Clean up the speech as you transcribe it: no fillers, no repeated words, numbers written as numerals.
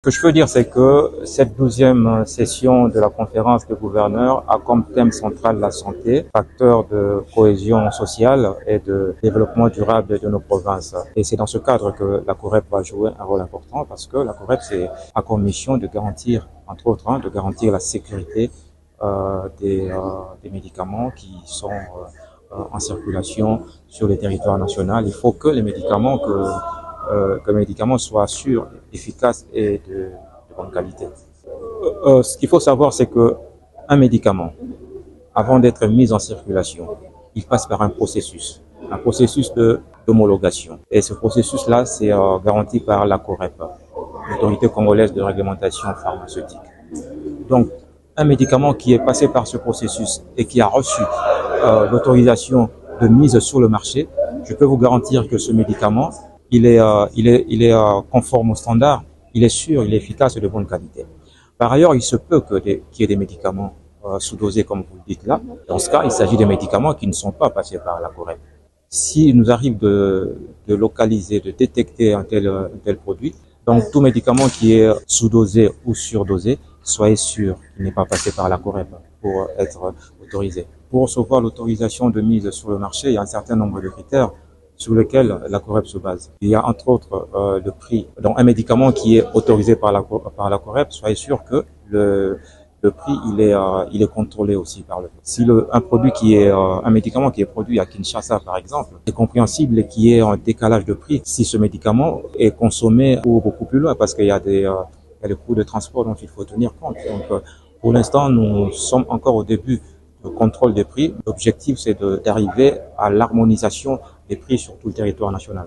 Ce que je peux dire, c'est que cette 12e session de la conférence des gouverneurs a comme thème central la santé, facteur de cohésion sociale et de développement durable de nos provinces. Et c'est dans ce cadre que la COREP va jouer un rôle important parce que la COREP a comme mission de garantir, entre autres, de garantir la sécurité des médicaments qui sont en circulation sur le territoire national. Il faut que les médicaments que les médicaments soient sûrs, efficaces et de bonne qualité. Ce qu'il faut savoir, c'est que un médicament, avant d'être mis en circulation, il passe par un processus d'homologation. Et ce processus-là, c'est garanti par la COREP, l'autorité congolaise de réglementation pharmaceutique. Donc, un médicament qui est passé par ce processus et qui a reçu l'autorisation de mise sur le marché, je peux vous garantir que ce médicament, il est conforme aux standards, il est sûr, il est efficace et de bonne qualité. Par ailleurs, il se peut qu'il y ait des médicaments sous-dosés, comme vous le dites là. Dans ce cas, il s'agit de médicaments qui ne sont pas passés par la COREP. S'il nous arrive de localiser, de détecter un tel produit, donc tout médicament qui est sous-dosé ou surdosé, soyez sûr qu'il n'est pas passé par la COREP pour être autorisé. Pour recevoir l'autorisation de mise sur le marché, il y a un certain nombre de critères sur lesquels la COREP se base. Il y a entre autres le prix. Donc un médicament qui est autorisé par la COREP, soyez sûr que le prix il est contrôlé aussi par le prix. Si un produit un médicament qui est produit à Kinshasa par exemple, c'est compréhensible qu'il y ait un décalage de prix si ce médicament est consommé beaucoup plus loin parce qu'il y a des coûts de transport dont il faut tenir compte. Donc pour l'instant, nous sommes encore au début du contrôle des prix. L'objectif, c'est d'arriver à l'harmonisation des prix sur tout le territoire national.